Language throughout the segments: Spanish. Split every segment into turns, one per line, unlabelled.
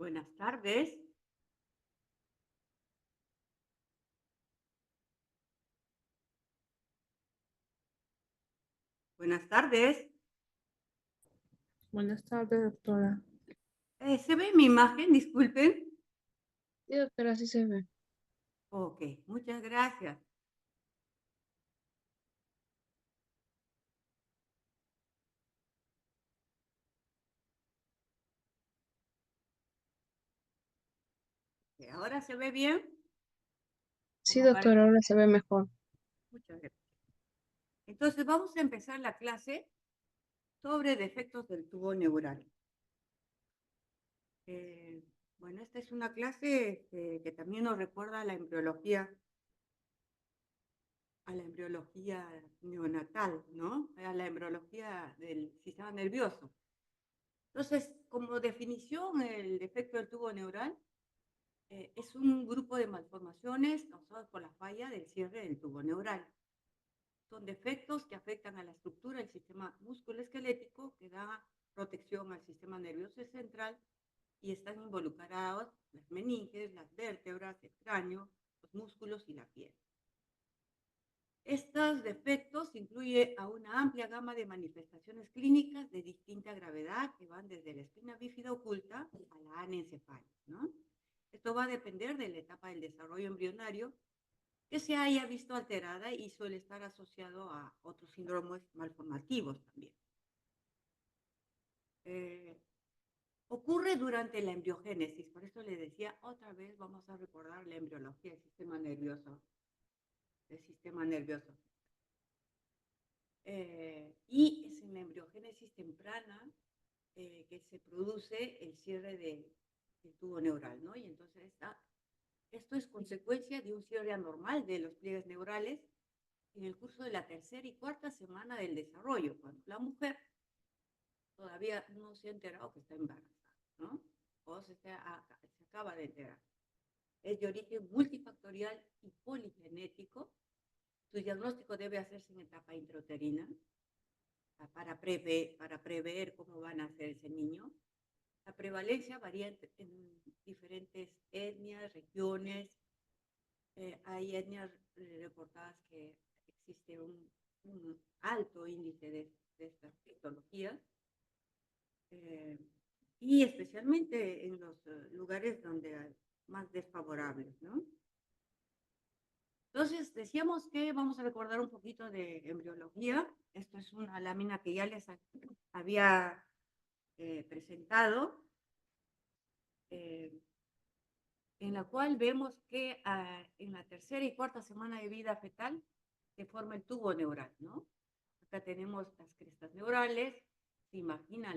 Buenas tardes. Buenas tardes.
Buenas tardes, doctora.
¿Se ve mi imagen? Disculpen.
Sí, doctora, sí se ve.
Ok, muchas gracias. ¿Ahora se ve bien?
Sí,
Como para...
doctora, ahora se ve mejor.
Muchas gracias. Entonces vamos a empezar la clase sobre defectos del tubo neural. Eh, bueno, esta es una clase que también nos recuerda a la embriología neonatal, ¿no? A la embriología del sistema nervioso. Entonces, como definición, el defecto del tubo neural es un grupo de malformaciones causadas por la falla del cierre del tubo neural. Son defectos que afectan a la estructura del sistema musculoesquelético que da protección al sistema nervioso central y están involucrados las meninges, las vértebras, el cráneo, los músculos y la piel. Estos defectos incluyen a una amplia gama de manifestaciones clínicas de distinta gravedad que van desde la espina bífida oculta a la anencefalia, ¿no? Esto va a depender de la etapa del desarrollo embrionario que se haya visto alterada y suele estar asociado a otros síndromes malformativos también. Eh, Ocurre durante la embriogénesis, por eso le decía otra vez, vamos a recordar la embriología del sistema nervioso. Y es en la embriogénesis temprana que se produce el cierre del tubo neural, ¿no? Y entonces esto es consecuencia de un cierre anormal de los pliegues neurales en el curso de la tercera y cuarta semana del desarrollo, cuando la mujer todavía no se ha enterado que está embarazada, ¿no? O se acaba de enterar. Es de origen multifactorial y poligenético. Su diagnóstico debe hacerse en etapa intrauterina para prever cómo va a nacer ese niño. La prevalencia varía en diferentes etnias, regiones. Hay etnias reportadas que existe un alto índice de estas patologías. Eh, y especialmente en los lugares donde hay más desfavorables, ¿no? Entonces, decíamos que vamos a recordar un poquito de embriología. Esto es una lámina que ya les había presentado, eh, en la cual vemos que en la tercera y cuarta semana de vida fetal se forma el tubo neural, ¿no? Acá tenemos las crestas neurales, se imagina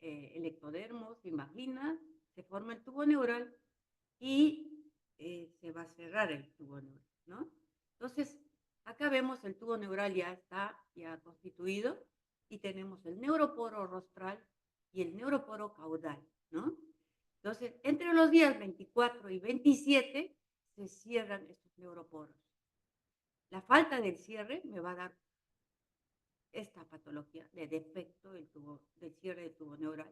el ectodermo, se imagina, se forma el tubo neural y se va a cerrar el tubo neural, ¿no? Entonces, acá vemos el tubo neural ya está ya constituido y tenemos el neuroporo rostral y el neuroporo caudal, ¿no? Entonces, entre los días 24 y 27 se cierran estos neuroporos. La falta del cierre me va a dar esta patología de defecto del cierre del tubo neural.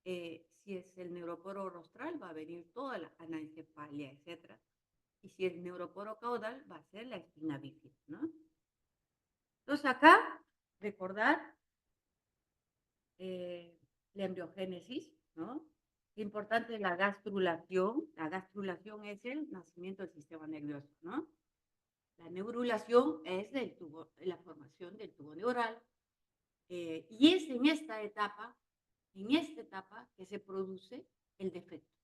Si es el neuroporo rostral, va a venir toda la anencefalia, etc. Y si es neuroporo caudal, va a ser la espina bífida, ¿no? Entonces acá, recordar la embriogénesis, ¿no? Importante es la gastrulación. La gastrulación es el nacimiento del sistema nervioso, ¿no? La neurulación es la formación del tubo neural. Y es en esta etapa que se produce el defecto.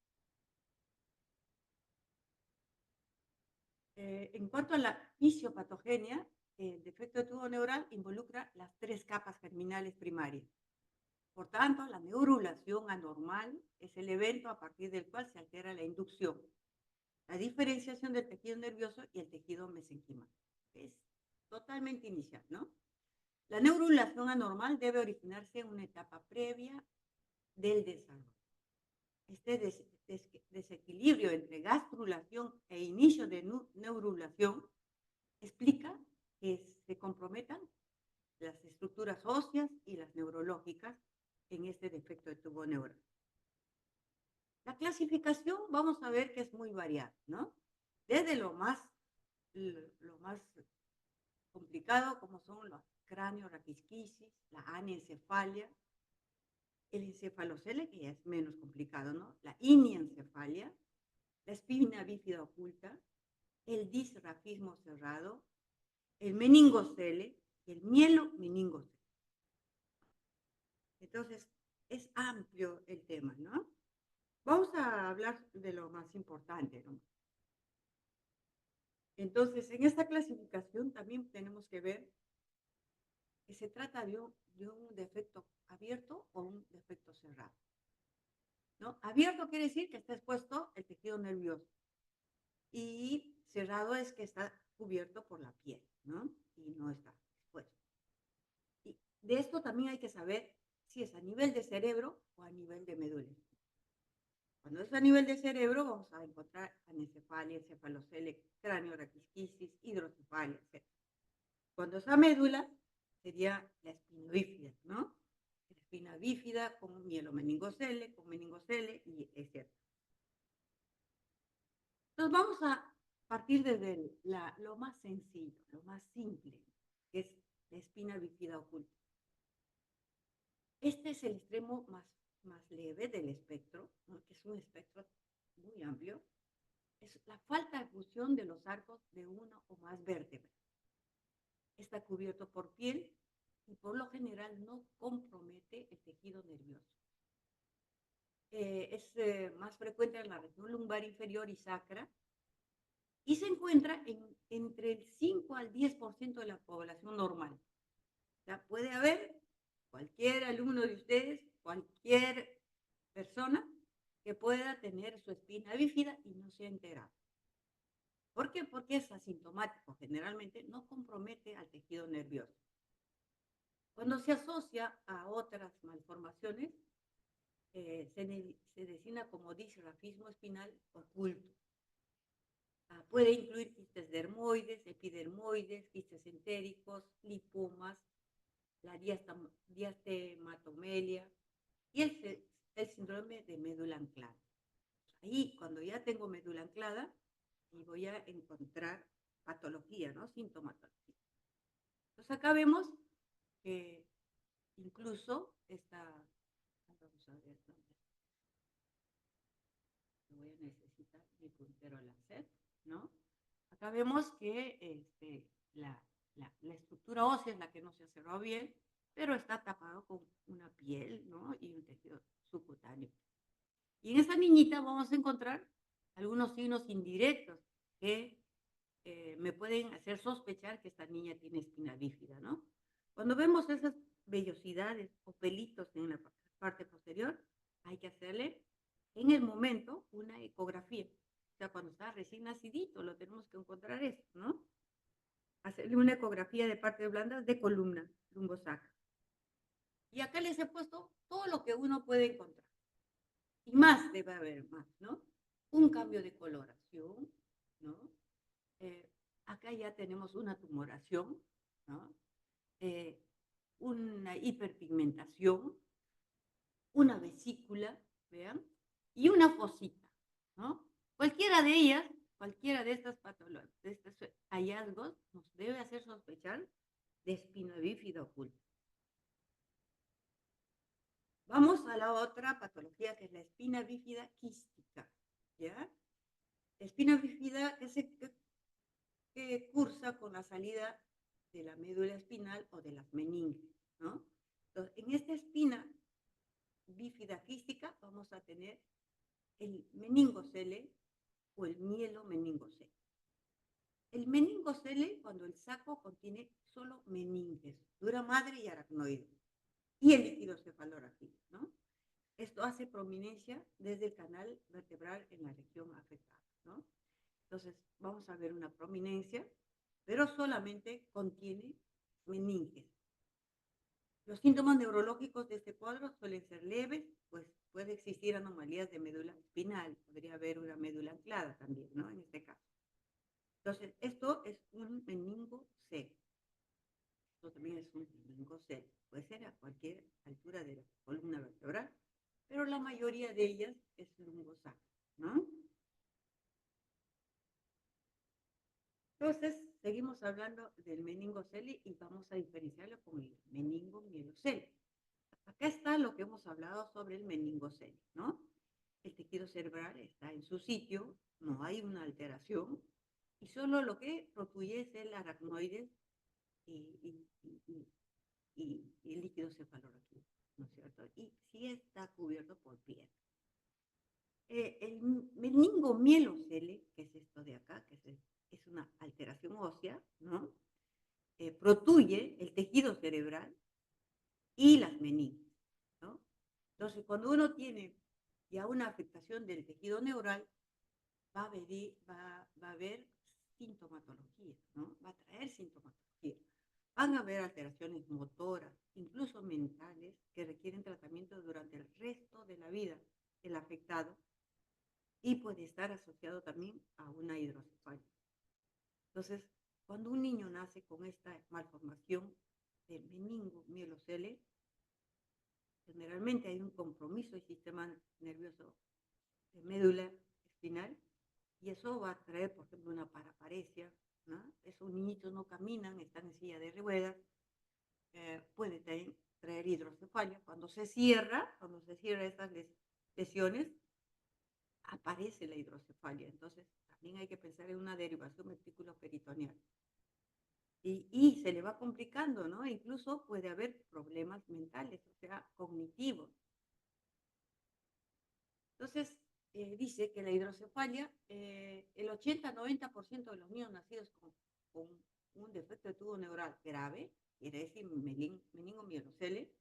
En cuanto a la fisiopatogenia, el defecto de tubo neural involucra las tres capas germinales primarias. Por tanto, la neurulación anormal es el evento a partir del cual se altera la inducción, la diferenciación del tejido nervioso y el tejido mesenquimal. Es totalmente inicial, ¿no? La neurulación anormal debe originarse en una etapa previa del desarrollo. Este desequilibrio entre gastrulación e inicio de neurulación explica que se comprometan las estructuras óseas y las neurológicas en este defecto de tubo neural. La clasificación vamos a ver que es muy variada, ¿no? Desde lo más complicado, como son los cráneo-raquisquisis, la anencefalia, el encefalocele, que ya es menos complicado, ¿no? La iniencefalia, la espina bífida oculta, el disrafismo cerrado, el meningocele y el mielomeningocele. Entonces, es amplio el tema, ¿no? Vamos a hablar de lo más importante, ¿no? Entonces, en esta clasificación también tenemos que ver que se trata de un defecto abierto o un defecto cerrado, ¿no? Abierto quiere decir que está expuesto el tejido nervioso y cerrado es que está cubierto por la piel, ¿no? Y no está expuesto. Y de esto también hay que saber si es a nivel de cerebro o a nivel de médula. Cuando es a nivel de cerebro, vamos a encontrar anencefalia, encefalocele, cráneo, raquisquisis, hidrocefalia, etc. Cuando es a médula, sería la espina bífida, ¿no? La espina bífida con mielomeningocele, con meningocele, y etc. Entonces vamos a partir desde lo más sencillo, lo más simple, que es la espina bífida oculta. Este es el extremo más leve del espectro, ¿no? Que es un espectro muy amplio. Es la falta de fusión de los arcos de una o más vértebras. Está cubierto por piel y por lo general no compromete el tejido nervioso. Es más frecuente en la región lumbar inferior y sacra y se encuentra entre el 5 al 10% de la población normal. O sea, puede haber cualquier alumno de ustedes, cualquier persona que pueda tener su espina bífida y no se ha enterado. ¿Por qué? Porque es asintomático, generalmente no compromete al tejido nervioso. Cuando se asocia a otras malformaciones, se designa como disrafismo espinal oculto. Puede incluir quistes dermoides, epidermoides, quistes entéricos, lipomas, la diastematomelia y el síndrome de médula anclada. Ahí, cuando ya tengo médula anclada, y voy a encontrar patología, ¿no? Sintomatología. Entonces acá vemos que incluso vamos a ver dónde voy a necesitar mi puntero láser, ¿no? Acá vemos que la estructura ósea es la que no se ha cerrado bien, pero está tapado con una piel, ¿no? Y un tejido subcutáneo. Y en esa niñita vamos a encontrar algunos signos indirectos que me pueden hacer sospechar que esta niña tiene espina bífida, ¿no? Cuando vemos esas vellosidades o pelitos en la parte posterior, hay que hacerle en el momento una ecografía. O sea, cuando está recién nacidito, lo tenemos que encontrar eso, ¿no? Hacerle una ecografía de partes blandas de columna lumbosacra. Y acá les he puesto todo lo que uno puede encontrar. Y más debe haber más, ¿no? Un cambio de coloración, ¿no? Acá ya tenemos una tumoración, ¿no? Una hiperpigmentación, una vesícula, vean, y una fosita, ¿no? Cualquiera de ellas, cualquiera de estas patologías, de estos hallazgos, nos debe hacer sospechar de espina bífida oculta. Vamos a la otra patología, que es la espina bífida quística, ¿ya? La espina bífida es que cursa con la salida de la médula espinal o de las meninges, ¿no? Entonces, en esta espina bífida quística vamos a tener el meningocele o el mielomeningocele. El meningocele, cuando el saco contiene solo meninges, dura madre y aracnoide, y el líquido cefalorraquídeo, ¿no? Esto hace prominencia desde el canal vertebral en la región afectada, ¿no? Entonces, vamos a ver una prominencia, pero solamente contiene meninges. Los síntomas neurológicos de este cuadro suelen ser leves, pues puede existir anomalías de médula espinal, podría haber una médula anclada también, ¿no? En este caso. Entonces, esto es un meningocele. Esto también es un meningocele. Puede ser a cualquier altura de la columna vertebral. pero la mayoría de ellas es lumbosal, ¿no? Entonces, seguimos hablando del meningocele y vamos a diferenciarlo con el meningomielocele. Acá está lo que hemos hablado sobre el meningocele, ¿no? El tejido cerebral está en su sitio, no hay una alteración, y solo lo que protruye es el aracnoide y, y, y, y el líquido cefalorraquídeo, ¿no es cierto? Y sí está cubierto por piel. El meningomielocele, que es esto de acá, que es una alteración ósea, ¿no? Protruye el tejido cerebral y las meninges, ¿no? Entonces, cuando uno tiene ya una afectación del tejido neural, va a haber sintomatología, ¿no? Va a traer sintomatología. Van a haber alteraciones motoras, incluso mentales, que requieren tratamiento durante el resto de la vida del afectado y puede estar asociado también a una hidrocefalia. Entonces, cuando un niño nace con esta malformación del meningomielocele, generalmente hay un compromiso del sistema nervioso de médula espinal y eso va a traer, por ejemplo, una paraparesia, ¿no? Esos niñitos no caminan, están en silla de ruedas, puede traer hidrocefalia. Cuando se cierra estas lesiones, aparece la hidrocefalia. Entonces, también hay que pensar en una derivación ventriculoperitoneal. Y se le va complicando, ¿no? Incluso puede haber problemas mentales, o sea, cognitivos. Entonces, dice que la hidrocefalia, el 80-90% de los niños nacidos con un defecto de tubo neural grave, quiere decir meningomielocele,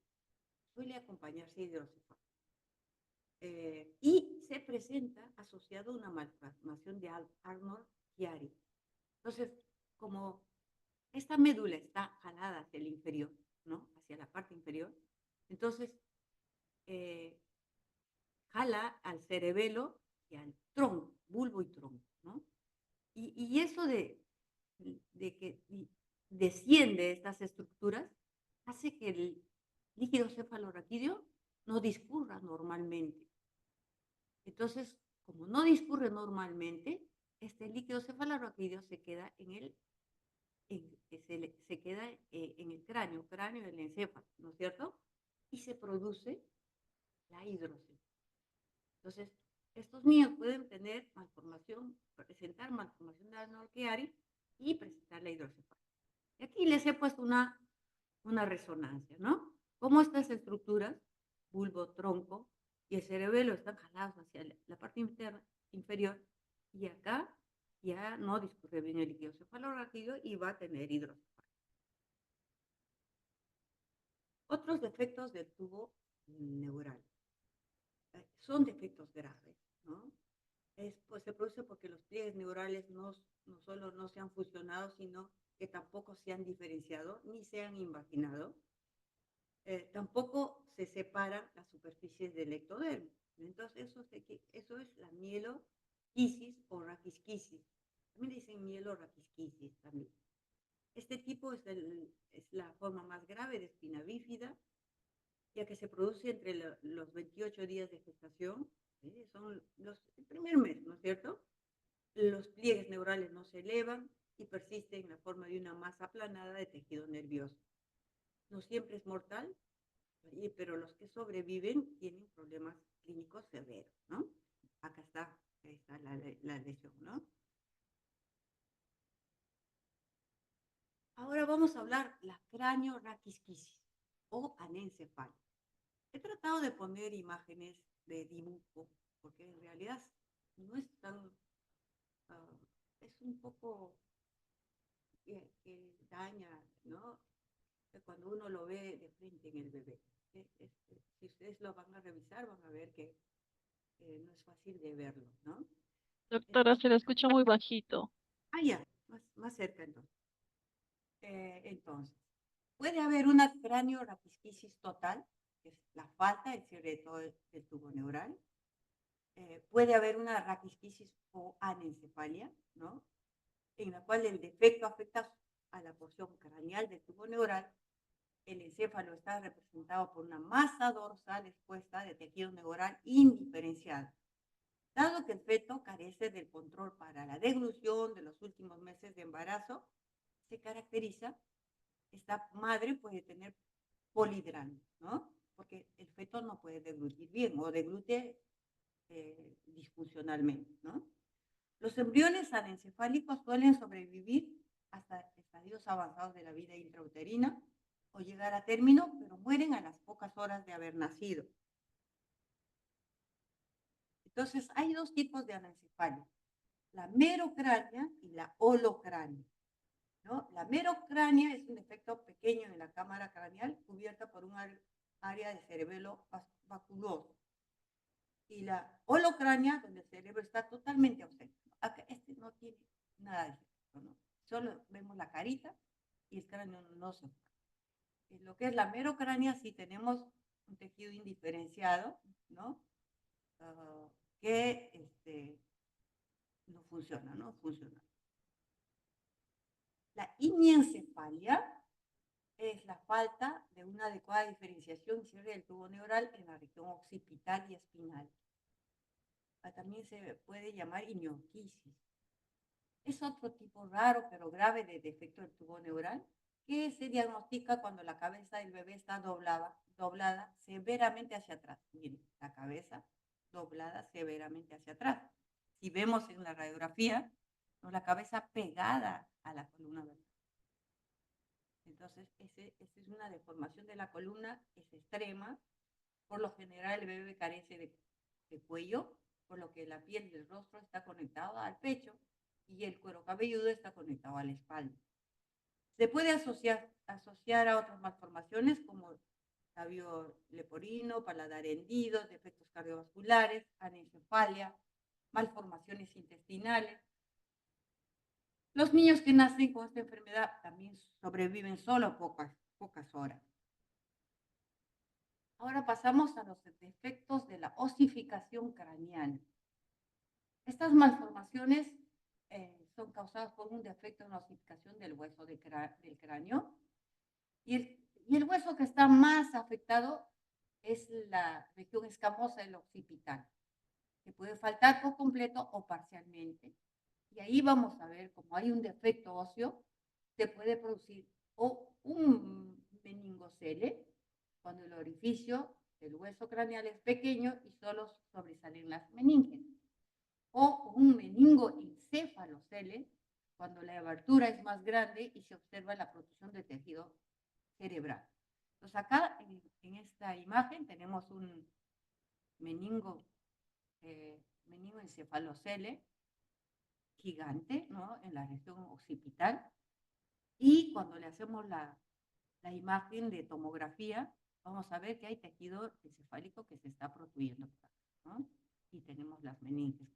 suele acompañarse de hidrocefalia. Y se presenta asociado a una malformación de Arnold-Chiari. Entonces, como esta médula está jalada hacia el inferior, ¿no? Hacia la parte inferior, entonces eh, jala al cerebelo y al tronco, bulbo y tronco, ¿no? Y eso de que desciende estas estructuras hace que el líquido cefalorraquídeo no discurra normalmente. Entonces, como no discurre normalmente, este líquido cefalorraquídeo se queda en el cráneo del encéfalo, ¿no es cierto? Y se produce la hidrocefalia. Entonces, estos niños pueden presentar malformación de Arnold-Chiari y presentar la hidrocefalia. Y aquí les he puesto una resonancia, ¿no? Cómo estas estructuras, bulbo, tronco y el cerebelo están jalados hacia la parte inferior y acá ya no discurre bien el líquido cefalorraquídeo y va a tener hidrocefalia. Otros defectos del tubo neural. Son defectos graves, ¿no? Pues se produce porque los pliegues neurales no solo no se han fusionado, sino que tampoco se han diferenciado ni se han invaginado. Tampoco se separan las superficies del ectodermo. Entonces, eso es la mieloquisis o raquisquisis. También dicen mielorraquisquisis también. Este tipo es la forma más grave de espina bífida, ya que se produce entre los 28 días de gestación, son el primer mes, ¿no es cierto? Los pliegues neurales no se elevan y persisten en la forma de una masa aplanada de tejido nervioso. No siempre es mortal, pero los que sobreviven tienen problemas clínicos severos, ¿no? Acá está la lesión, ¿no? Ahora vamos a hablar la cranioraquisquisis o anencefalia. He tratado de poner imágenes de dibujo, porque en realidad no es tan, es un poco que daña, ¿no? Cuando uno lo ve de frente en el bebé. Si ustedes lo van a revisar, van a ver que no es fácil de verlo, ¿no?
Doctora, se la escucha muy bajito.
Ya, más cerca entonces. Entonces, puede haber una cranioraquisquisis total, que es la falta del cierre de todo el tubo neural. Puede haber una raquisquisis o anencefalia, ¿no? En la cual el defecto afecta a la porción craneal del tubo neural el encéfalo está representado por una masa dorsal expuesta de tejido neural indiferenciado. Dado que el feto carece del control para la deglución de los últimos meses de embarazo, se caracteriza, esta madre puede tener polidrama, ¿no? Porque el feto no puede deglutir bien o deglute disfuncionalmente, ¿no? Los embriones anencefálicos suelen sobrevivir hasta estadios avanzados de la vida intrauterina o llegar a término, pero mueren a las pocas horas de haber nacido. Entonces, hay dos tipos de anencefalia, la merocrania y la holocrania, ¿no? La merocrania es un defecto pequeño en la cámara craneal cubierta por un área de cerebelo vacuoso. Y la holocrania, donde el cerebro está totalmente ausente. Acá este no tiene nada de efecto, ¿no? Solo vemos la carita y el cráneo no se enfoca. En lo que es la merocrania, sí tenemos un tejido indiferenciado, ¿no? Que no funciona, ¿no? Funciona. La iniencefalia es la falta de una adecuada diferenciación y cierre del tubo neural en la región occipital y espinal. También se puede llamar iniosquisis. Es otro tipo raro pero grave de defecto del tubo neural que se diagnostica cuando la cabeza del bebé está doblada severamente hacia atrás. Miren, la cabeza doblada severamente hacia atrás. Si vemos en la radiografía, ¿no? La cabeza pegada a la columna vertebral. Entonces, esa es una deformación de la columna, es extrema. Por lo general, el bebé carece de cuello, por lo que la piel del rostro está conectada al pecho y el cuero cabelludo está conectado a la espalda. Se puede asociar a otras malformaciones como labio leporino, paladar hendido, defectos cardiovasculares, anencefalia, malformaciones intestinales. Los niños que nacen con esta enfermedad también sobreviven solo pocas horas. Ahora pasamos a los defectos de la osificación craneal. Estas malformaciones son causadas por un defecto en la osificación del hueso del cráneo. Y el hueso que está más afectado es la región escamosa del occipital, que puede faltar por completo o parcialmente. Y ahí vamos a ver, como hay un defecto óseo, se puede producir o un meningocele, cuando el orificio del hueso craneal es pequeño y solo sobresalen las meninges, o un meningoencefalocele, cuando la abertura es más grande y se observa la protrusión de tejido cerebral. Entonces acá en esta imagen tenemos un meningoencefalocele gigante, ¿no? En la región occipital, y cuando le hacemos la imagen de tomografía, vamos a ver que hay tejido encefálico que se está protruyendo, ¿no? Y tenemos las meninges.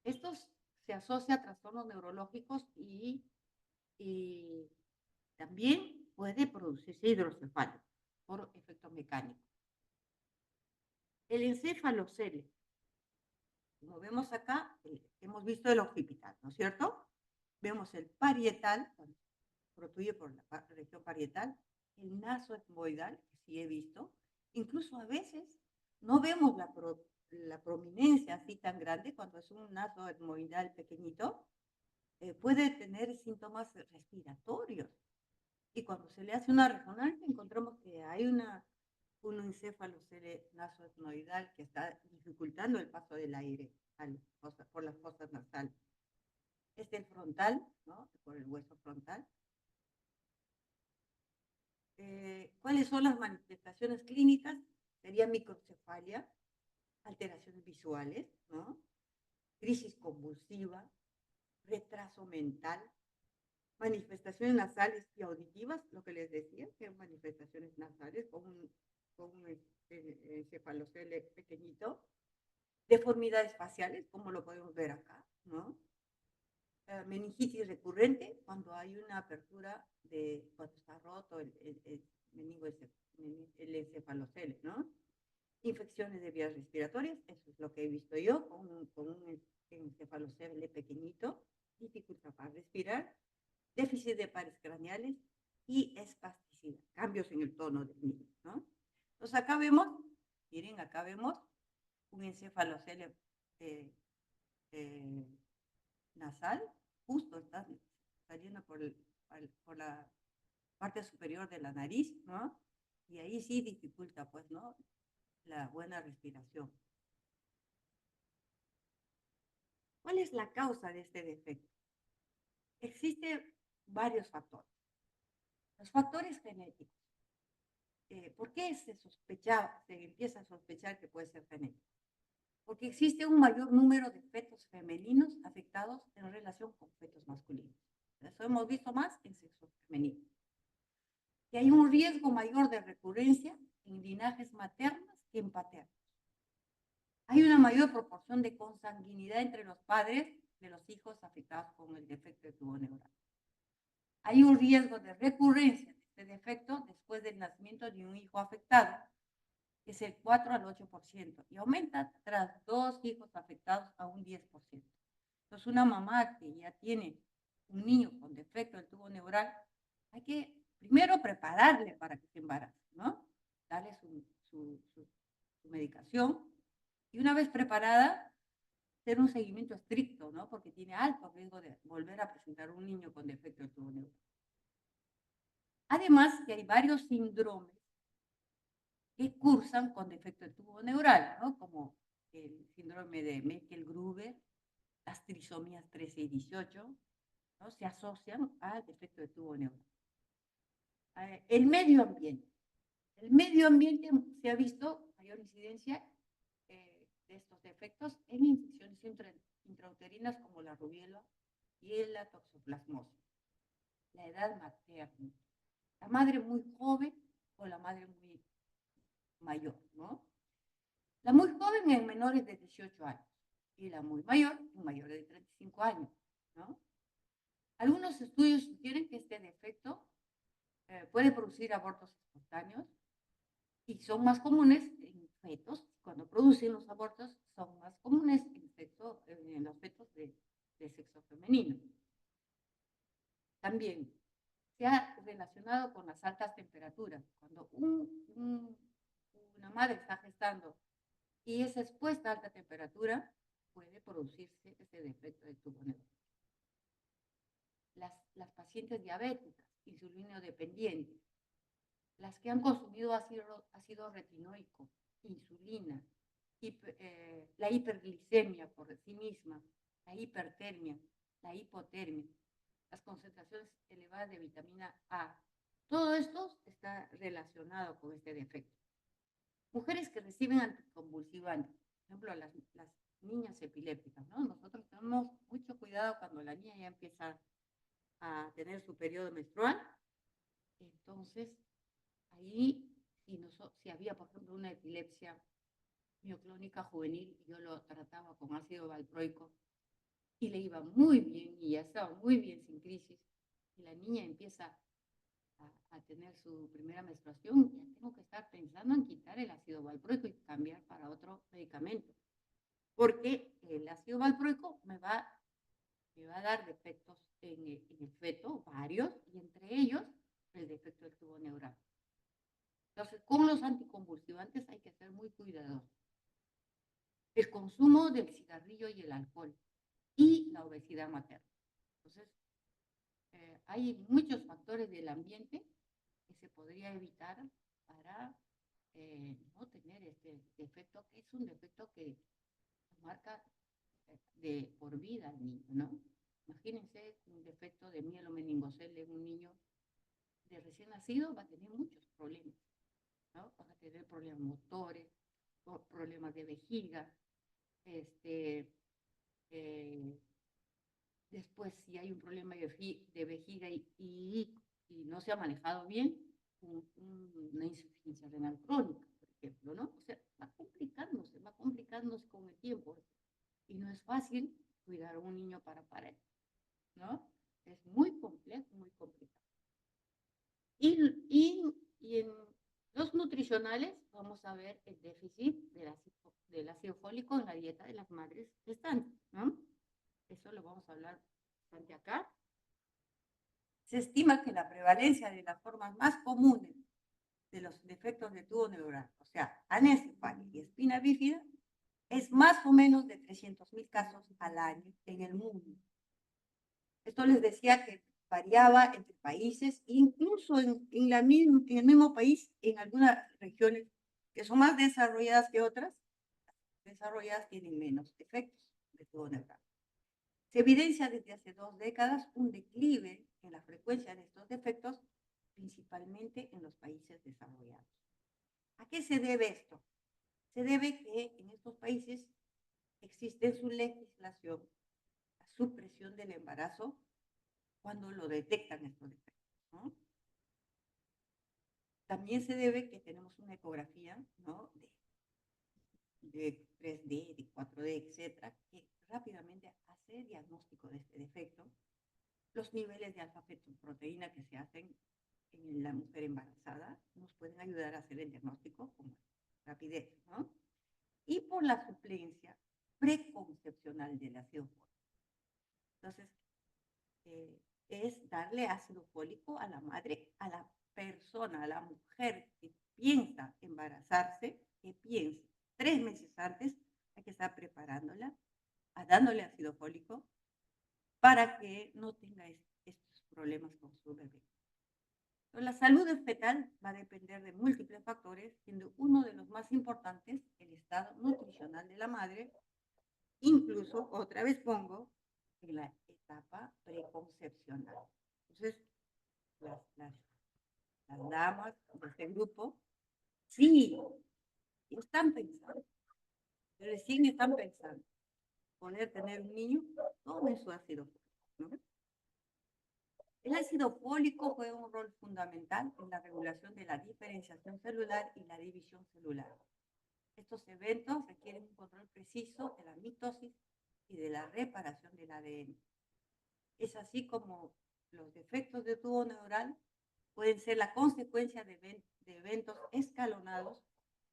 Estos se asocian a trastornos neurológicos y también puede producirse hidrocefalia por efecto mecánico. El encefalocele, como vemos acá, hemos visto el occipital, ¿no es cierto? Vemos el parietal, protruye por la región parietal, el naso etmoidal, que sí he visto. Incluso a veces no vemos la prominencia así tan grande cuando es un naso etmoidal pequeñito. Puede tener síntomas respiratorios. Y cuando se le hace una resonancia encontramos que hay un encefalocele nasoetmoidal que está dificultando el paso del aire por las fosas nasales. Este es el frontal, ¿no? Por el hueso frontal. ¿Cuáles son las manifestaciones clínicas? Sería microcefalia, alteraciones visuales, ¿no? Crisis convulsiva, retraso mental, manifestaciones nasales y auditivas, lo que les decía, que manifestaciones nasales con un encefalocele pequeñito, deformidades faciales, como lo podemos ver acá, ¿no? Meningitis recurrente, cuando hay una apertura cuando está roto el encefalocele, ¿no? Infecciones de vías respiratorias, eso es lo que he visto yo, con un encefalocele pequeñito, dificultad para respirar, déficit de pares craneales, y espasticidad, cambios en el tono del niño, ¿no? Entonces acá vemos, miren, acá vemos un encéfalo nasal, justo está saliendo por la parte superior de la nariz, ¿no? Y ahí sí dificulta, pues, ¿no? La buena respiración. ¿Cuál es la causa de este defecto? Existen varios factores. Los factores genéticos. ¿Por qué se empieza a sospechar que puede ser genético? Porque existe un mayor número de fetos femeninos afectados en relación con fetos masculinos. Eso hemos visto más en sexo femenino. Que hay un riesgo mayor de recurrencia en linajes maternos que en paternos. Hay una mayor proporción de consanguinidad entre los padres de los hijos afectados con el defecto de tubo neural. Hay un riesgo de recurrencia de este defecto después del nacimiento de un hijo afectado, que es el 4 al 8%, y aumenta tras 2 hijos afectados a un 10%. Entonces, una mamá que ya tiene un niño con defecto del tubo neural, hay que primero prepararle para que se embarace, ¿no? Darle su medicación, y una vez preparada, hacer un seguimiento estricto, ¿no? Porque tiene alto riesgo de volver a presentar un niño con defecto del tubo neural. Además, que hay varios síndromes que cursan con defecto del tubo neural, ¿no? Como el síndrome de Meckel-Gruber, las trisomías 13 y 18, ¿no? Se asocian al defecto de tubo neural. El medio ambiente. El medio ambiente se ha visto mayor incidencia de estos defectos en infecciones intrauterinas como la rubiola y la toxoplasmosis. La edad materna. La madre muy joven o la madre muy mayor, ¿no? La muy joven en menores de 18 años y la muy mayor en mayores de 35 años, ¿no? Algunos estudios sugieren que este defecto puede producir abortos espontáneos y son más comunes en fetos. Cuando producen los abortos son más comunes en los fetos de sexo femenino. También se ha relacionado con las altas temperaturas. Cuando una madre está gestando y es expuesta a alta temperatura, puede producirse este defecto de tubo neural. Las pacientes diabéticas, insulino dependientes, las que han consumido ácido retinoico, insulina, la hiperglicemia por sí misma, la hipertermia, la hipotermia, las concentraciones elevadas de vitamina A. Todo esto está relacionado con este defecto. Mujeres que reciben anticonvulsivantes, por ejemplo, las niñas epilépticas, ¿no? Nosotros tenemos mucho cuidado cuando la niña ya empieza a tener su periodo menstrual. Entonces, ahí, si había, por ejemplo, una epilepsia mioclónica juvenil, yo lo trataba con ácido valproico y le iba muy bien y ya estaba muy bien sin crisis, y la niña empieza a tener su primera menstruación, ya tengo que estar pensando en quitar el ácido valproico y cambiar para otro medicamento, porque el ácido valproico me va a dar defectos en el feto, varios, y entre ellos el defecto del tubo neural. Entonces, con los anticonvulsivantes hay que ser muy cuidadosos. El consumo del cigarrillo y el alcohol y la obesidad materna. Entonces, hay muchos factores del ambiente que se podría evitar para no tener este defecto, que es un defecto que marca de por vida al niño, ¿no? Imagínense un defecto de mielomeningocele en un niño de recién nacido, va a tener muchos problemas, ¿no? Van a tener problemas motores, problemas de vejiga, después si hay un problema de vejiga y no se ha manejado bien, una insuficiencia renal crónica, por ejemplo, ¿no? O sea, va complicándose con el tiempo. Y no es fácil cuidar a un niño para pared, ¿no? Es muy complejo, muy complicado. Y en los nutricionales vamos a ver el déficit del ácido fólico en la dieta de las madres gestantes, ¿no? Eso lo vamos a hablar bastante acá. Se estima que la prevalencia de las formas más comunes de los defectos de tubo neural, o sea, anencefalia y espina bífida, es más o menos de 300.000 casos al año en el mundo. Esto les decía que variaba entre países, incluso en el mismo país, en algunas regiones que son más desarrolladas que otras, desarrolladas tienen menos efectos de tubo neural. Se evidencia desde hace 2 décadas un declive en la frecuencia de estos defectos, principalmente en los países desarrollados. ¿A qué se debe esto? Se debe que en estos países existe en su legislación la supresión del embarazo cuando lo detectan estos defectos, ¿no? También se debe que tenemos una ecografía, ¿no?, de 3D, de 4D, etcétera, que rápidamente hace diagnóstico de este defecto. Los niveles de alfa-fetoproteína que se hacen en la mujer embarazada nos pueden ayudar a hacer el diagnóstico con rapidez, ¿no? Y por la suplencia preconcepcional del ácido fólico. Entonces, es darle ácido fólico a la madre, a la persona, a la mujer que piensa embarazarse, que piensa 3 meses antes, hay que estar preparándola, dándole ácido fólico para que no tenga estos problemas con su bebé. Entonces, la salud fetal va a depender de múltiples factores, siendo uno de los más importantes el estado nutricional de la madre, incluso, otra vez pongo, en la etapa preconcepcional. Entonces, las damas de este grupo, sí, están pensando, recién están pensando poder tener un niño, tomen su ácido fólico, ¿no? El ácido fólico juega un rol fundamental en la regulación de la diferenciación celular y la división celular. Estos eventos requieren un control preciso de la mitosis y de la reparación del ADN. Es así como los defectos de tubo neural pueden ser la consecuencia de eventos escalonados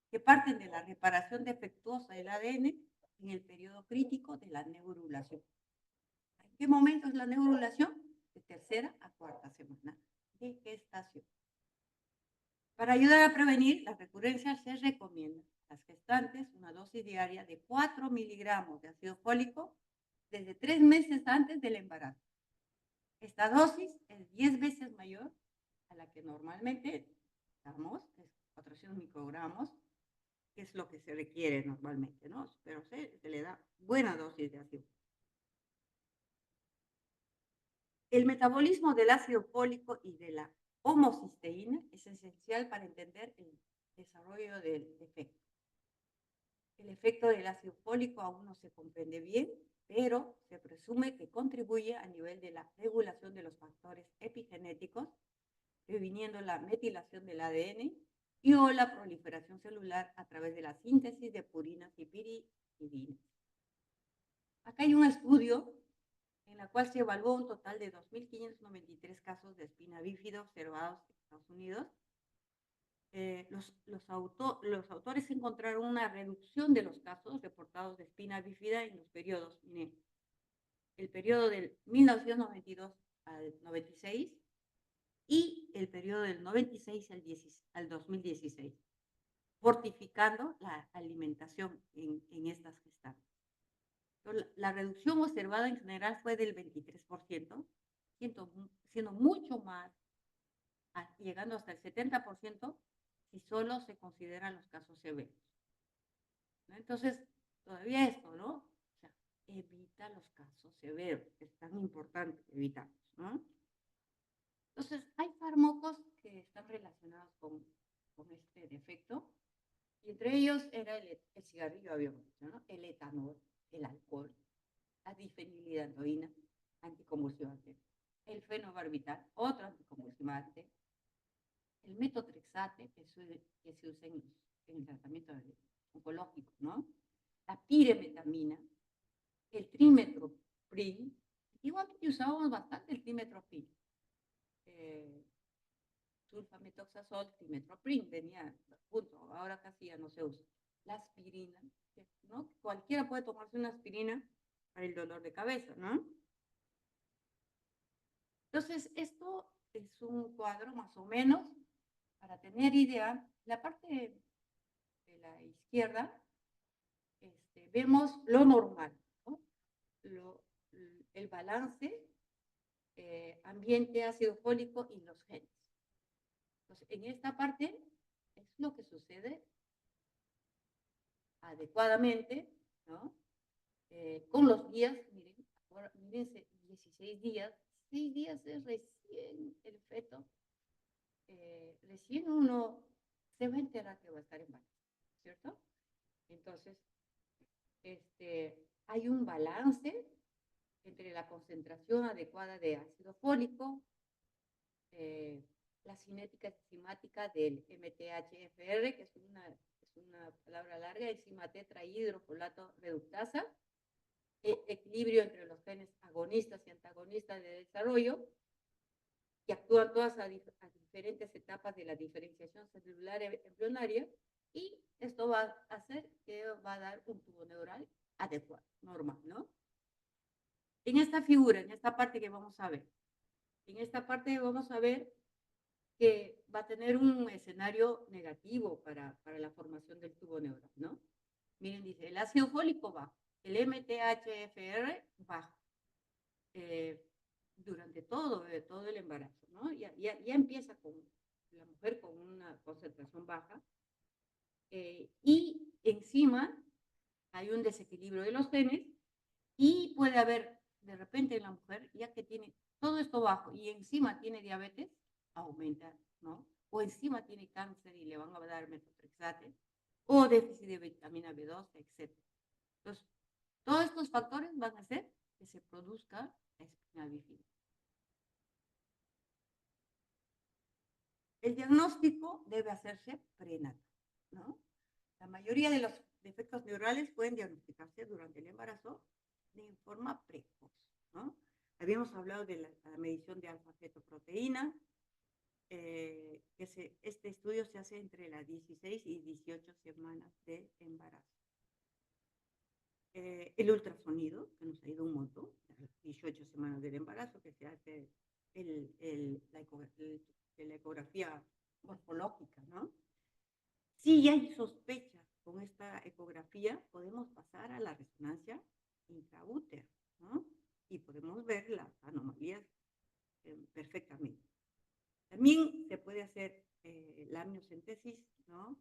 que parten de la reparación defectuosa del ADN en el periodo crítico de la neurulación. ¿En qué momento es la neurulación? De 3ª a 4ª semana de gestación. Para ayudar a prevenir las recurrencias, se recomienda a las gestantes una dosis diaria de 4 miligramos de ácido fólico desde 3 meses antes del embarazo. Esta dosis es 10 veces mayor a la que normalmente damos, es 400 microgramos, que es lo que se requiere normalmente, ¿no? Pero se le da buena dosis de ácido. El metabolismo del ácido fólico y de la homocisteína es esencial para entender el desarrollo del defecto. El efecto del ácido fólico aún no se comprende bien, pero se presume que contribuye a nivel de la regulación de los factores epigenéticos, previniendo la metilación del ADN y o la proliferación celular a través de la síntesis de purinas y piridinas. Acá hay un estudio en la cual se evaluó un total de 2.593 casos de espina bífida observados en Estados Unidos. Los autores encontraron una reducción de los casos reportados de espina bífida en los periodos, miren, el periodo del 1992 al 96 y el periodo del 96 al 2016, fortificando la alimentación en estas gestantes. La reducción observada en general fue del 23%, siendo mucho más, llegando hasta el 70%, si solo se consideran los casos severos, ¿no? Entonces, todavía esto, ¿no? O sea, evita los casos severos, es tan importante evitarlos, ¿no? Entonces, hay fármacos que están relacionados con este defecto, y entre ellos era el cigarrillo, habíamos dicho, ¿no? El etanol, el alcohol, la difenilidantoína, anticonvulsivante, el fenobarbital, otro anticonvulsivante, el metotrexate, que se usa en el tratamiento oncológico, ¿no? La piremetamina, el trimetoprim. Igualmente usábamos bastante el trimetoprim. Sulfametoxazol, trimetoprim, venía junto, ahora casi ya no se usa. La aspirina, ¿no? Cualquiera puede tomarse una aspirina para el dolor de cabeza, ¿no? Entonces, esto es un cuadro más o menos, para tener idea, la parte de la izquierda, vemos lo normal, ¿no? El balance, ambiente ácido fólico y los genes. Entonces, en esta parte es lo que sucede adecuadamente, ¿no? Con los días, miren, ahora, mírense, 16 días, 6 días es recién el feto, recién uno se va a enterar que va a estar embarazado, ¿cierto? Entonces, hay un balance entre la concentración adecuada de ácido fólico, la cinética enzimática del MTHFR, que es una palabra larga, enzima tetrahidrofolato reductasa, equilibrio entre los genes agonistas y antagonistas de desarrollo, que actúan todas a diferentes etapas de la diferenciación celular embrionaria, y esto va a hacer que va a dar un tubo neural adecuado, normal, ¿no? En esta figura, en esta parte que vamos a ver, en esta parte vamos a ver que va a tener un escenario negativo para la formación del tubo neural, ¿no? Miren, dice, el ácido fólico bajo, el MTHFR bajo, durante todo el embarazo, ¿no? Ya empieza con la mujer con una concentración baja, y encima hay un desequilibrio de los genes, y puede haber de repente en la mujer, ya que tiene todo esto bajo y encima tiene diabetes, aumenta, ¿no? O encima tiene cáncer y le van a dar metotrexate, o déficit de vitamina B2, etc. Entonces, todos estos factores van a hacer que se produzca la espina bífida. El diagnóstico debe hacerse prenatal, ¿no? La mayoría de los defectos neurales pueden diagnosticarse durante el embarazo de forma precoz, ¿no? Habíamos hablado de la medición de alfa-fetoproteína, este estudio se hace entre las 16 y 18 semanas de embarazo. El ultrasonido, que nos ayuda un montón, las 18 semanas del embarazo, que se hace la ecografía morfológica, ¿no? Si hay sospechas con esta ecografía, podemos pasar a la resonancia intraútero, ¿no? Y podemos ver las anomalías perfectamente. También se puede hacer la amniocentesis, ¿no?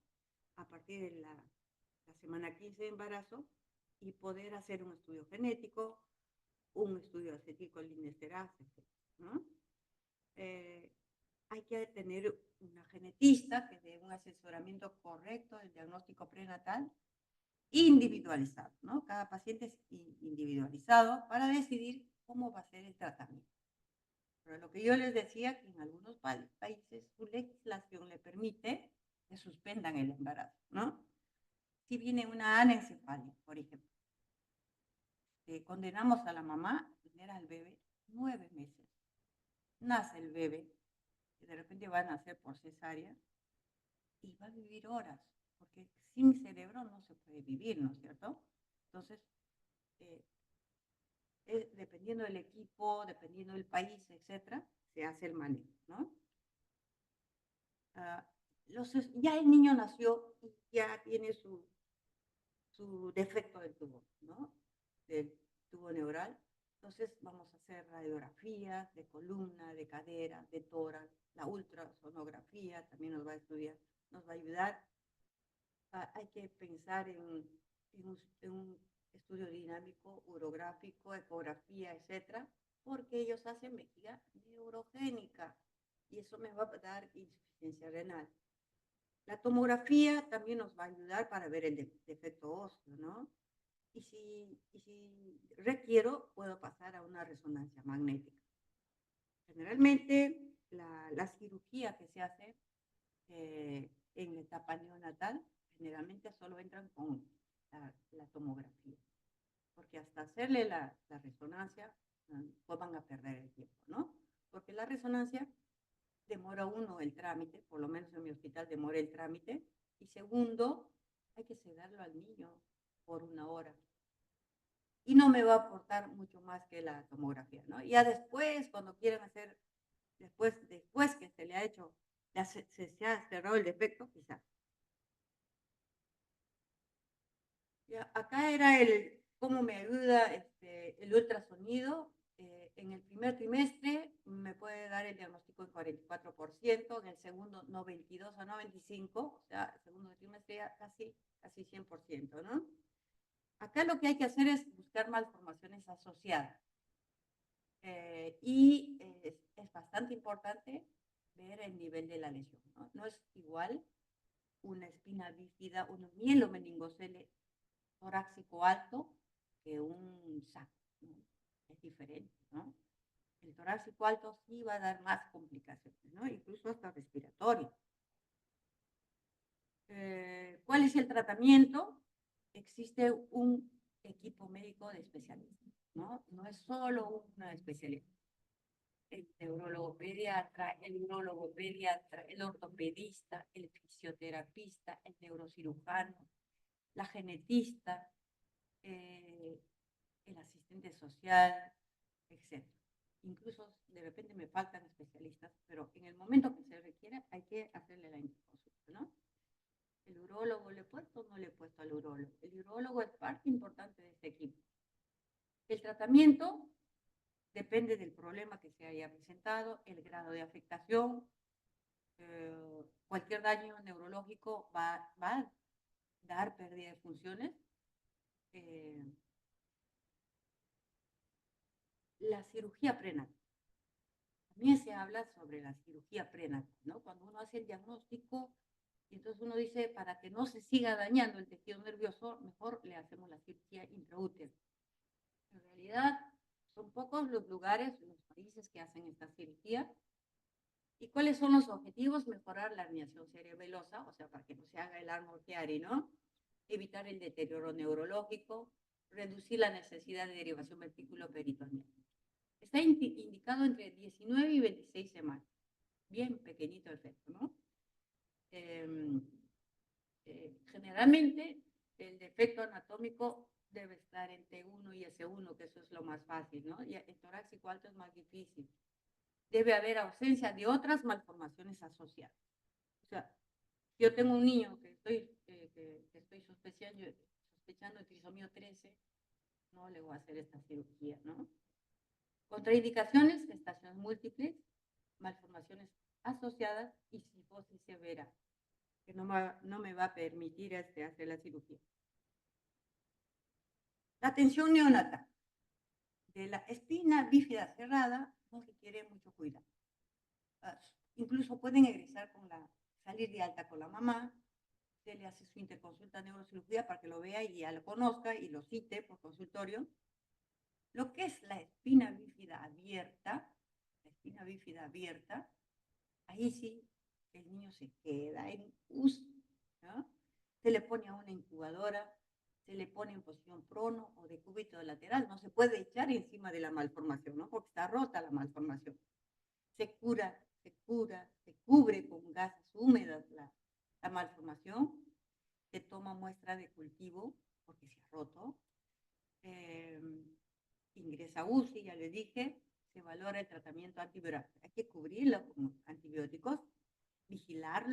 A partir de la semana 15 de embarazo, y poder hacer un estudio genético, un estudio de acetilcolinesterasa, etc., ¿no? Hay que tener una genetista que dé un asesoramiento correcto del diagnóstico prenatal, individualizado, ¿no? Cada paciente es individualizado para decidir cómo va a ser el tratamiento. Pero lo que yo les decía, que en algunos países su legislación le permite que suspendan el embarazo, ¿no? Si viene una anencefalia, por ejemplo, condenamos a la mamá a tener al bebé 9 meses. Nace el bebé, y de repente va a nacer por cesárea, y va a vivir horas, porque sin cerebro no se puede vivir, ¿no es cierto? Entonces, dependiendo del equipo, dependiendo del país, etcétera, se hace el manejo, ¿no? Ya el niño nació y ya tiene su defecto del tubo, ¿no? Del tubo neural. Entonces vamos a hacer radiografías de columna, de cadera, de tórax, la ultrasonografía también nos va a estudiar, nos va a ayudar. Hay que pensar en un estudio dinámico, urográfico, ecografía, etcétera, porque ellos hacen vejiga neurogénica y eso me va a dar insuficiencia renal. La tomografía también nos va a ayudar para ver el defecto óseo, ¿no? Y si requiero, puedo pasar a una resonancia magnética. Generalmente, la cirugía que se hace en la etapa neonatal, generalmente solo entran con la tomografía, porque hasta hacerle la resonancia, pues van a perder el tiempo, ¿no? Porque la resonancia demora uno el trámite, por lo menos en mi hospital demora el trámite, y segundo, hay que sedarlo al niño por 1 hora. y no me va a aportar mucho más que la tomografía, ¿no? Ya después, cuando quieran hacer, después que se le ha hecho, ya se ha cerrado el defecto, quizás. Ya, acá era cómo me ayuda el ultrasonido. En el primer trimestre me puede dar el diagnóstico en 44%, en el segundo 92 a 95, o sea, el segundo trimestre ya casi 100%, ¿no? Acá lo que hay que hacer es buscar malformaciones asociadas. Es bastante importante ver el nivel de la lesión, ¿no? No es igual una espina bífida, un mielomeningocele torácico alto que un SAC, ¿no? Es diferente, ¿no? El torácico alto sí va a dar más complicaciones, ¿no? Incluso hasta respiratorio. ¿Cuál es el tratamiento? Existe un equipo médico de especialistas, ¿no? No es solo una especialidad. El neurólogo pediatra, el neurólogo pediatra, el ortopedista, el fisioterapista, el neurocirujano, la genetista, el asistente social, etc. Incluso de repente me faltan especialistas, pero en el momento que se requiera hay que hacerle la interconsulta, ¿no? ¿El urólogo le he puesto o no le he puesto al urólogo? El urólogo es parte importante de este equipo. El tratamiento depende del problema que se haya presentado, el grado de afectación. Cualquier daño neurológico va a dar pérdida de funciones. La cirugía prenatal. También se habla sobre la cirugía prenatal, ¿no? Cuando uno hace el diagnóstico, y entonces uno dice, para que no se siga dañando el tejido nervioso, mejor le hacemos la cirugía intraútero. En realidad, son pocos los lugares, los países que hacen esta cirugía. ¿Y cuáles son los objetivos? Mejorar la herniación cerebelosa, o sea, para que no se haga el armo Chiari, ¿no? Evitar el deterioro neurológico, reducir la necesidad de derivación ventriculo-peritoneal. Está indicado entre 19 y 26 semanas. Bien pequeñito el efecto, ¿no? Generalmente el defecto anatómico debe estar en T1 y S1, que eso es lo más fácil, ¿no? Y el torácico alto es más difícil. Debe haber ausencia de otras malformaciones asociadas. O sea, yo tengo un niño que estoy sospechando de trisomía 13, no le voy a hacer esta cirugía, ¿no? Contraindicaciones, gestaciones múltiples, malformaciones asociadas y cifosis severa, que no me va a permitir hacer la cirugía. La atención neonatal de la espina bífida cerrada no requiere mucho cuidado. Incluso pueden salir de alta con la mamá, se le hace su interconsulta neurocirugía para que lo vea y ya lo conozca y lo cite por consultorio. Lo que es la espina bífida abierta, ahí sí el niño se queda en UCI, ¿no? Se le pone a una incubadora, se le pone en posición prono o de cúbito lateral, no se puede echar encima de la malformación, ¿no? Porque está rota la malformación. Se cubre con gases húmedas la malformación, se toma muestra de cultivo porque se ha roto, ingresa a UCI, ya le dije, se valora el tratamiento antiviral. Hay que cubrirlo con antibióticos, vigilar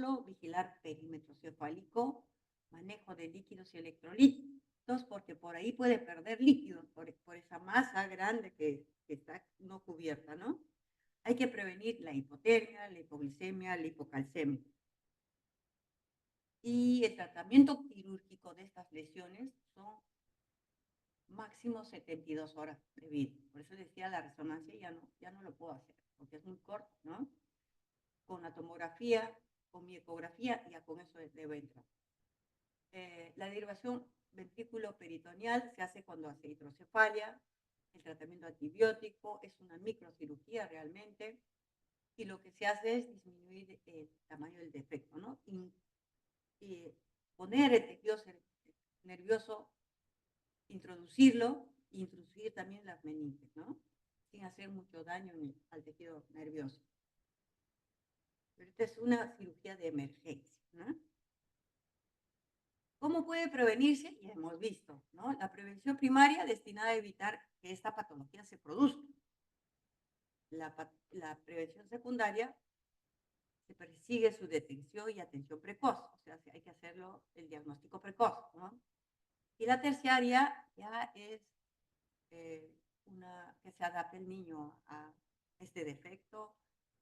perímetro cefálico, manejo de líquidos y electrolitos, porque por ahí puede perder líquidos, por esa masa grande que está no cubierta, ¿no? Hay que prevenir la hipotermia, la hipoglicemia, la hipocalcemia. Y el tratamiento quirúrgico de estas lesiones son máximo 72 horas de vida. Por eso decía la resonancia ya no lo puedo hacer, porque es muy corto, ¿no? Con la tomografía, con mi ecografía, ya con eso debe entrar. La derivación ventrículo-peritoneal se hace cuando hace hidrocefalia, el tratamiento antibiótico, es una microcirugía realmente, y lo que se hace es disminuir el tamaño del defecto, ¿no? Poner el tejido nervioso, introducirlo, e introducir también las meninges, ¿no? Sin hacer mucho daño al tejido nervioso. Pero esta es una cirugía de emergencia, ¿no? ¿Cómo ¿Cómo puede prevenirse? Ya hemos visto, ¿no? La prevención primaria destinada a evitar que esta patología se produzca. La prevención secundaria se persigue su detección y atención precoz, o sea, hay que hacerlo el diagnóstico precoz, ¿no? Y la terciaria ya es que se adapte el niño a este defecto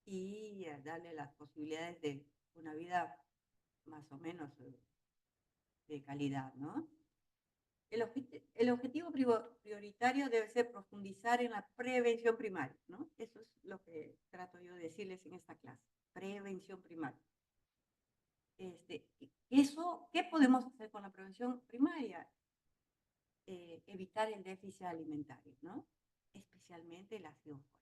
y darle las posibilidades de una vida más o menos de calidad, ¿no? El objetivo prioritario debe ser profundizar en la prevención primaria, ¿no? Eso es lo que trato yo de decirles en esta clase, prevención primaria. ¿Qué podemos hacer con la prevención primaria? Evitar el déficit alimentario, ¿no? Especialmente el ácido fólico.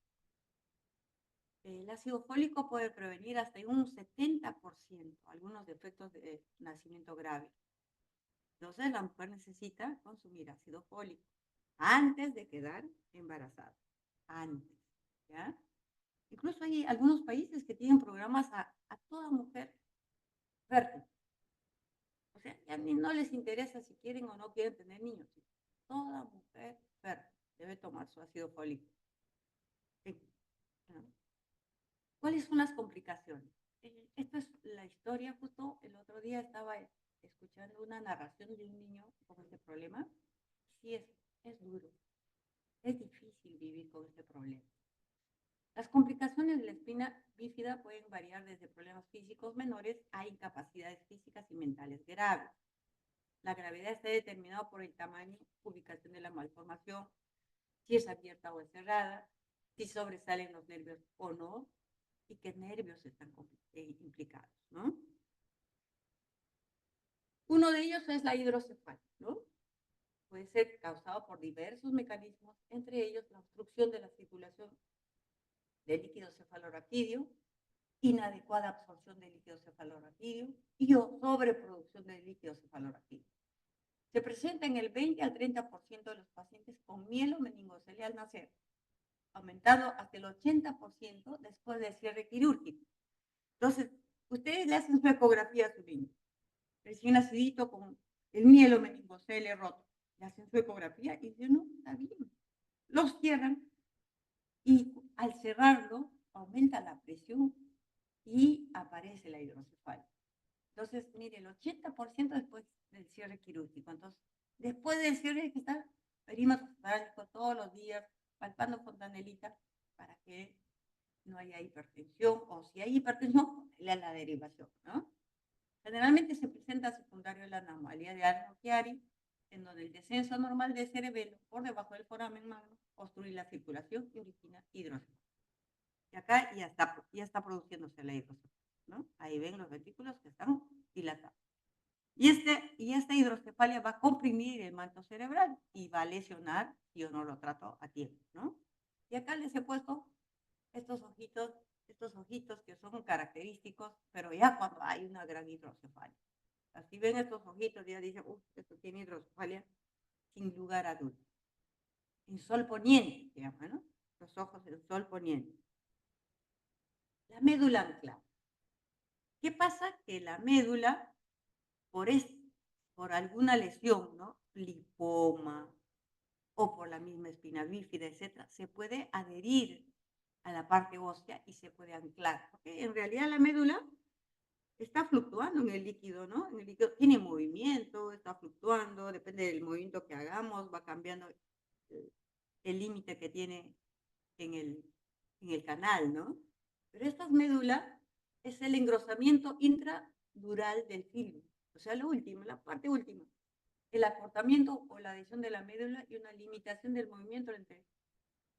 El ácido fólico puede prevenir hasta en un 70% algunos defectos de nacimiento grave. Entonces, la mujer necesita consumir ácido fólico antes de quedar embarazada. Antes, ¿ya? Incluso hay algunos países que tienen programas a toda mujer fértil. O sea, ya no les interesa si quieren o no quieren tener niños. Toda mujer fértil debe tomar su ácido fólico. ¿No? ¿Cuáles son las complicaciones? Esto es la historia. Justo el otro día estaba escuchando una narración de un niño con este problema. Sí, es duro. Es difícil vivir con este problema. Las complicaciones de la espina bífida pueden variar desde problemas físicos menores a incapacidades físicas y mentales graves. La gravedad está determinada por el tamaño, ubicación de la malformación, si es abierta o es cerrada, si sobresalen los nervios o no, y qué nervios están implicados, ¿no? Uno de ellos es la hidrocefalia, ¿no? Puede ser causado por diversos mecanismos, entre ellos la obstrucción de la circulación del líquido cefalorraquídeo, inadecuada absorción del líquido cefalorraquídeo y o sobreproducción del líquido cefalorraquídeo. Se presenta en el 20 al 30% de los pacientes con mielomeningocelia al nacer, aumentando hasta el 80% después del cierre quirúrgico. Entonces, ustedes le hacen su ecografía a su niño, recién nacidito con el mielomeningocelia roto, le hacen su ecografía y dicen, no, está bien. Los cierran y al cerrarlo aumenta la presión y aparece la hidrocefalia. Entonces, mire, el 80% después del cierre quirúrgico. Entonces, después del cierre hay que estar perímetro cefálico todos los días, palpando fontanelita para que no haya hipertensión, o si hay hipertensión, la derivación, ¿no? Generalmente se presenta secundario la anomalía de Arno-Chiari, en donde el descenso normal del cerebelo por debajo del foramen magno obstruye la circulación y origina hidrocefalia. Y acá ya está produciéndose la hidrocefalia, ¿no? Ahí ven los ventrículos que están dilatados. Y esta hidrocefalia va a comprimir el manto cerebral y va a lesionar si yo no lo trato a tiempo, ¿no? Y acá les he puesto estos ojitos que son característicos, pero ya cuando hay una gran hidrocefalia. Así ven estos ojitos, ya dicen, esto tiene hidrocefalia, sin lugar a dudas. En sol poniente, se llama, ¿no? Los ojos en sol poniente. La médula anclada. ¿Qué pasa? Que la médula, por alguna lesión, ¿no? Lipoma o por la misma espina bífida, etcétera, se puede adherir a la parte ósea y se puede anclar. Porque en realidad la médula está fluctuando en el líquido, ¿no? En el líquido tiene movimiento, está fluctuando, depende del movimiento que hagamos, va cambiando el límite que tiene en el canal, ¿no? Pero esta médula es el engrosamiento intradural del filo, o sea, lo último, la parte última. El acortamiento o la adhesión de la médula y una limitación del movimiento entre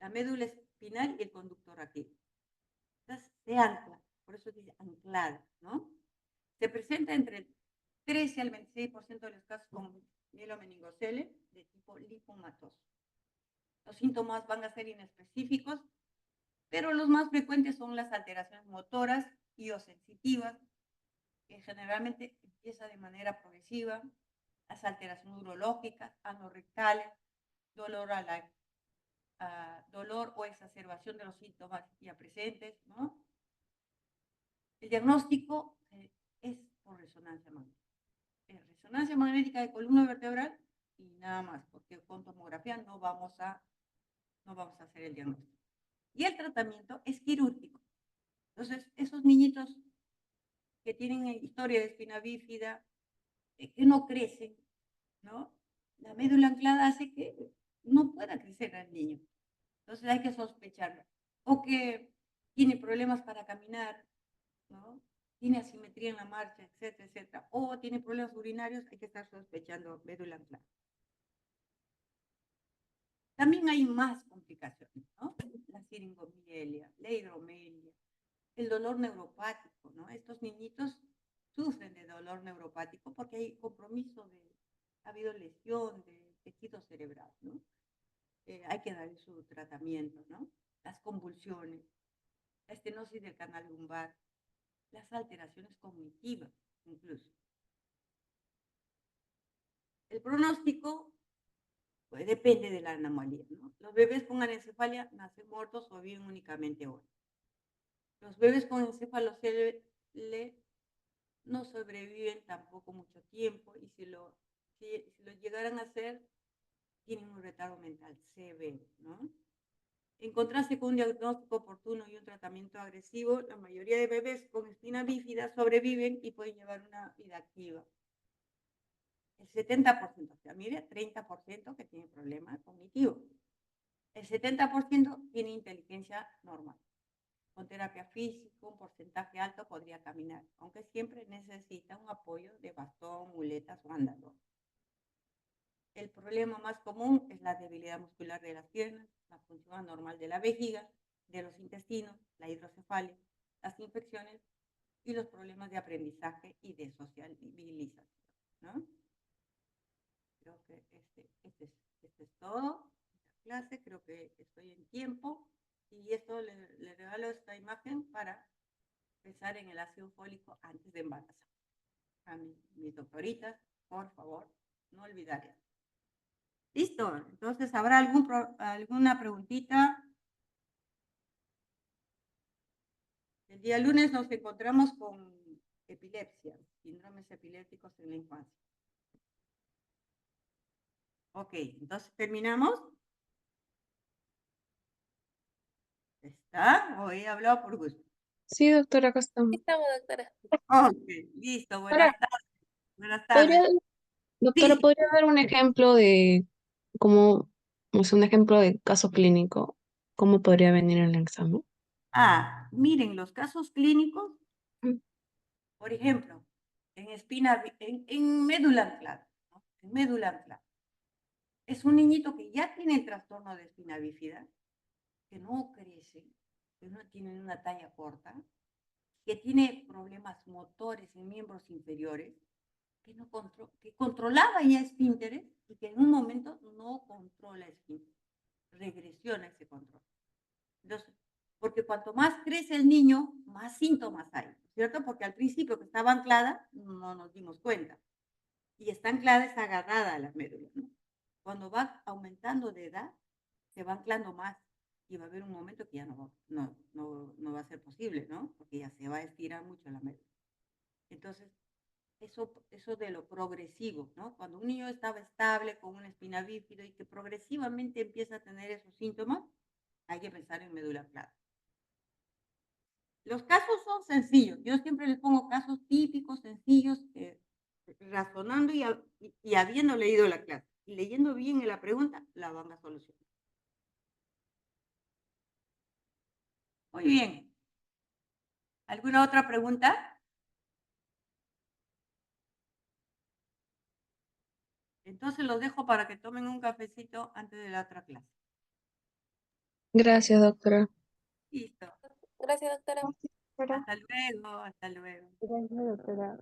la médula espinal y el conducto raquídeo. Entonces, se ancla, por eso dice anclada, ¿no? Se presenta entre el 13 al 26% de los casos con mielomeningoceles de tipo lipomatoso. Los síntomas van a ser inespecíficos, pero los más frecuentes son las alteraciones motoras y o sensitivas, que generalmente empieza de manera progresiva, las alteraciones urológicas, anorrectales, dolor dolor o exacerbación de los síntomas ya presentes, ¿no? El diagnóstico es por resonancia magnética. resonancia magnética de columna vertebral y nada más, porque con tomografía no vamos a hacer el diagnóstico. Y el tratamiento es quirúrgico. Entonces, esos niñitos que tienen historia de espina bífida, que no crecen, ¿no? La médula anclada hace que no pueda crecer al niño. Entonces hay que sospecharlo. O que tiene problemas para caminar, ¿no? Tiene asimetría en la marcha, etcétera, etcétera. O tiene problemas urinarios, hay que estar sospechando médula anclada. También hay más complicaciones, ¿no? La siringomielias, la hidromelia, el dolor neuropático, ¿no? Estos niñitos sufren de dolor neuropático porque hay compromiso ha habido lesión de tejido cerebral, ¿no? Hay que darle su tratamiento, ¿no? Las convulsiones, la estenosis del canal lumbar, las alteraciones cognitivas, incluso. El pronóstico pues, depende de la anomalía, ¿no? Los bebés con anencefalia nacen muertos o viven únicamente horas. Los bebés con encefaloceles no sobreviven tampoco mucho tiempo y si lo llegaran a hacer, tienen un retardo mental severo, ¿no? En contraste con un diagnóstico oportuno y un tratamiento agresivo, la mayoría de bebés con espina bífida sobreviven y pueden llevar una vida activa. El 70%, o sea, mire, 30% que tiene problemas cognitivos. El 70% tiene inteligencia normal. Con terapia física, un porcentaje alto podría caminar, aunque siempre necesita un apoyo de bastón, muletas o andador. El problema más común es la debilidad muscular de las piernas, la función anormal de la vejiga, de los intestinos, la hidrocefalia, las infecciones y los problemas de aprendizaje y de socialización, ¿no? Creo que este es todo. La clase, creo que estoy en tiempo y esto le regalo esta imagen para pensar en el ácido fólico antes de embarazar. A mis doctoritas, por favor, no olvidar eso. Listo, entonces, ¿habrá alguna preguntita? El día lunes nos encontramos con epilepsia, síndromes epilépticos en la infancia. Ok, entonces terminamos. ¿Está? ¿O he hablado por gusto?
Sí, doctora, acá estamos.
Estamos, doctora.
Ok, listo, buenas
Doctora,
tardes. Buenas
¿podría,
tardes.
doctora,
Sí,
¿podría dar un ejemplo de cómo, o sea, un ejemplo de caso clínico? ¿Cómo podría venir en el examen?
miren, los casos clínicos,
Mm.
por ejemplo, en médula anclada, ¿no? En médula anclada. Es un niñito que ya tiene el trastorno de espina bífida, que no crece, que no tiene una talla corta, que tiene problemas motores en miembros inferiores, que controlaba ya esfínteres y que en un momento no controla esfínteres, regresiona ese control. Entonces, porque cuanto más crece el niño, más síntomas hay, ¿cierto? Porque al principio que estaba anclada, no nos dimos cuenta. Y está anclada, está agarrada a la médula, ¿no? Cuando va aumentando de edad, se va anclando más y va a haber un momento que ya no va a ser posible, ¿no? Porque ya se va a estirar mucho la médula. Entonces, eso de lo progresivo, ¿no? Cuando un niño estaba estable con una espina bífida y que progresivamente empieza a tener esos síntomas, hay que pensar en médula anclada. Los casos son sencillos. Yo siempre les pongo casos típicos, sencillos, razonando y habiendo leído la clase y leyendo bien la pregunta, la van a solucionar. Muy bien. ¿Alguna otra pregunta? Entonces los dejo para que tomen un cafecito antes de la otra clase.
Gracias, doctora.
Listo.
Gracias, doctora.
Hasta luego, hasta luego.
Gracias, doctora.